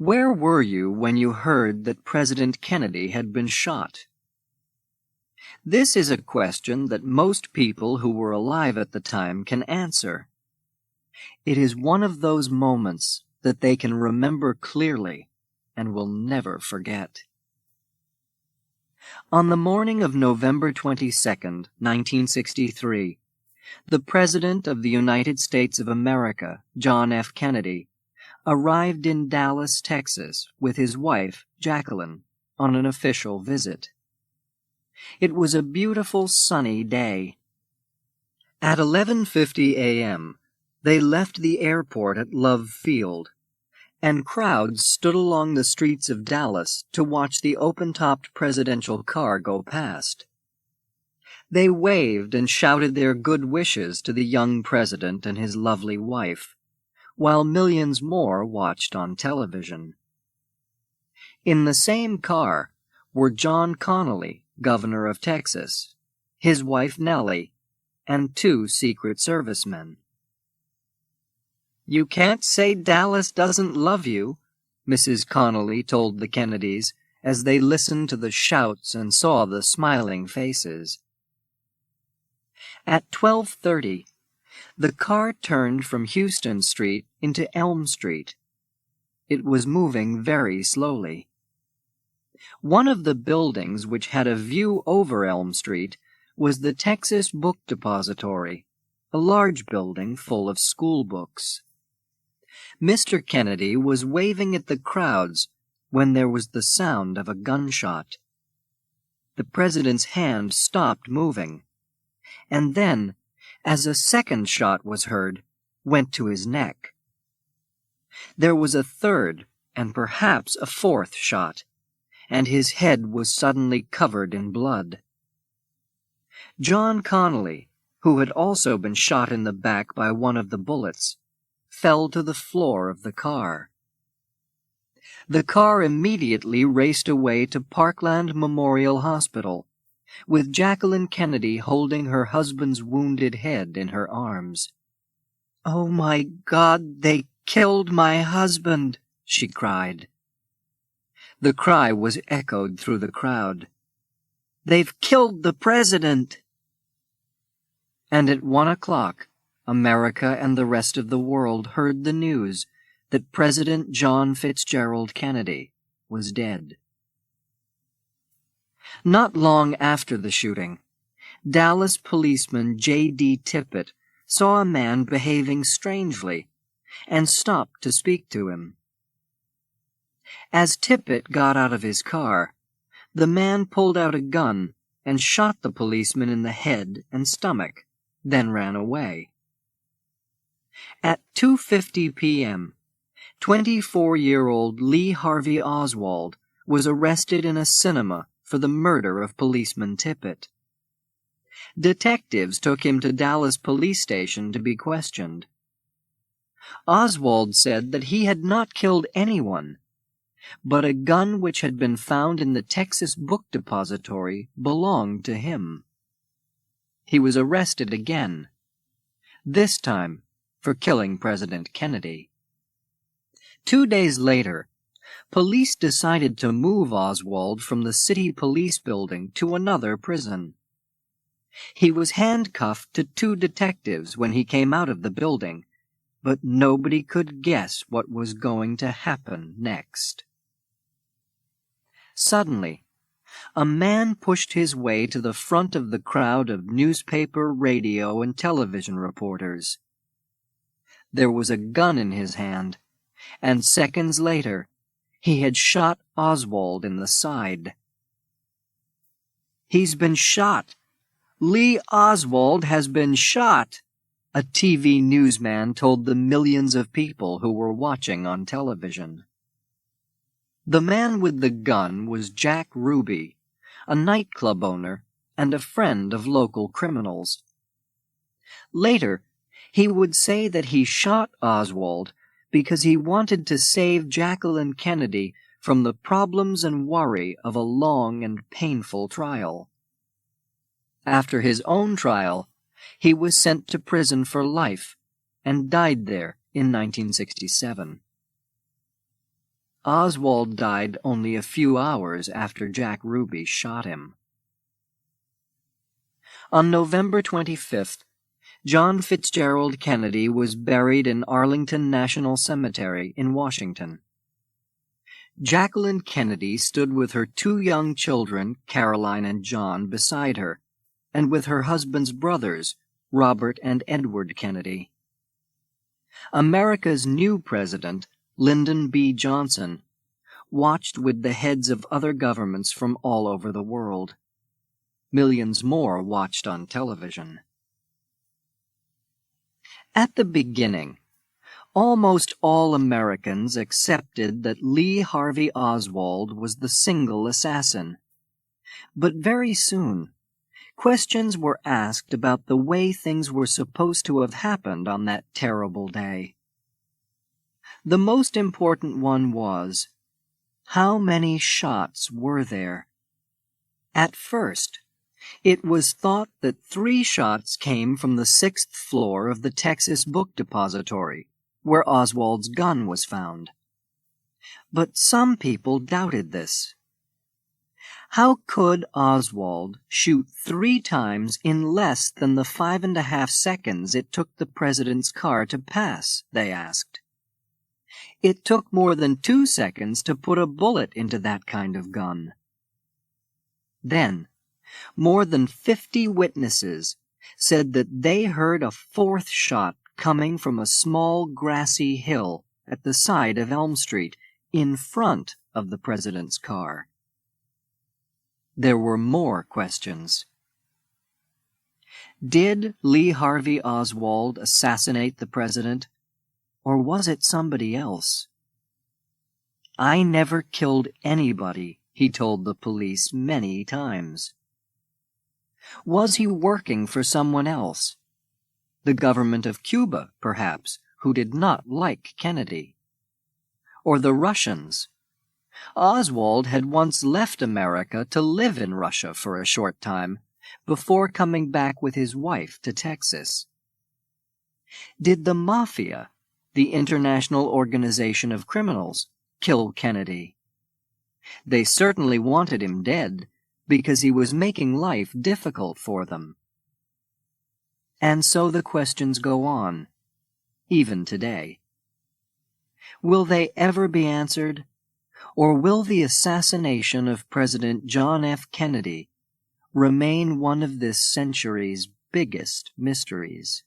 Where were you when you heard that President Kennedy had been shot? This is a question that most people who were alive at the time can answer. It is one of those moments that they can remember clearly and will never forget. On the morning of November 22nd, 1963, the President of the United States of America, John F. Kennedy, arrived in Dallas, Texas, with his wife, Jacqueline, on an official visit. It was a beautiful sunny day. At 11:50 a.m., they left the airport at Love Field, and crowds stood along the streets of Dallas to watch the open-topped presidential car go past. They waved and shouted their good wishes to the young president and his lovely wife, while millions more watched on television. In the same car were John Connally, governor of Texas, his wife Nellie, and 2 Secret Servicemen. "You can't say Dallas doesn't love you," Mrs. Connally told the Kennedys as they listened to the shouts and saw the smiling faces. At 12:30, the car turned from Houston Street into Elm Street. It was moving very slowly. One of the buildings which had a view over Elm Street was the Texas Book Depository, a large building full of school books. Mr. Kennedy was waving at the crowds when there was the sound of a gunshot. The president's hand stopped moving, and then, as a second shot was heard, went to his neck. There was a third, and perhaps a fourth shot, and his head was suddenly covered in blood. John Connally, who had also been shot in the back by one of the bullets, fell to the floor of the car. The car immediately raced away to Parkland Memorial Hospital, with Jacqueline Kennedy holding her husband's wounded head in her arms. "Oh, my God, they killed my husband," she cried. The cry was echoed through the crowd. "They've killed the president!" And at 1 o'clock, America and the rest of the world heard the news that President John Fitzgerald Kennedy was dead. Not long after the shooting, Dallas policeman J.D. Tippit saw a man behaving strangely and stopped to speak to him. As Tippit got out of his car, the man pulled out a gun and shot the policeman in the head and stomach, then ran away. At 2:50 p.m., 24-year-old Lee Harvey Oswald was arrested in a cinema for the murder of policeman Tippit. Detectives took him to Dallas Police Station to be questioned. Oswald said that he had not killed anyone, but a gun which had been found in the Texas Book Depository belonged to him. He was arrested again, this time for killing President Kennedy. 2 days later, police decided to move Oswald from the city police building to another prison. He was handcuffed to 2 detectives when he came out of the building, but nobody could guess what was going to happen next. Suddenly, a man pushed his way to the front of the crowd of newspaper, radio, and television reporters. There was a gun in his hand, and seconds later, he had shot Oswald in the side. "He's been shot! Lee Oswald has been shot!" a TV newsman told the millions of people who were watching on television. The man with the gun was Jack Ruby, a nightclub owner and a friend of local criminals. Later, he would say that he shot Oswald because he wanted to save Jacqueline Kennedy from the problems and worry of a long and painful trial. After his own trial, he was sent to prison for life and died there in 1967. Oswald died only a few hours after Jack Ruby shot him. On November 25th, John Fitzgerald Kennedy was buried in Arlington National Cemetery in Washington. Jacqueline Kennedy stood with her two young children, Caroline and John, beside her, and with her husband's brothers, Robert and Edward Kennedy. America's new president, Lyndon B. Johnson, watched with the heads of other governments from all over the world. Millions more watched on television. At the beginning, almost all Americans accepted that Lee Harvey Oswald was the single assassin. But very soon, questions were asked about the way things were supposed to have happened on that terrible day. The most important one was, how many shots were there? At first, it was thought that 3 shots came from the 6th floor of the Texas Book Depository, where Oswald's gun was found. But some people doubted this. How could Oswald shoot 3 times in less than the 5.5 seconds it took the president's car to pass, they asked. It took more than 2 seconds to put a bullet into that kind of gun. Then, more than 50 witnesses said that they heard a 4th shot coming from a small grassy hill at the side of Elm Street, in front of the president's car. There were more questions. Did Lee Harvey Oswald assassinate the president, or was it somebody else? "I never killed anybody," he told the police many times. Was he working for someone else? The government of Cuba, perhaps, who did not like Kennedy. Or the Russians. Oswald had once left America to live in Russia for a short time, before coming back with his wife to Texas. Did the Mafia, the international organization of criminals, kill Kennedy? They certainly wanted him dead, because he was making life difficult for them. And so the questions go on, even today. Will they ever be answered? Or will the assassination of President John F. Kennedy remain one of this century's biggest mysteries?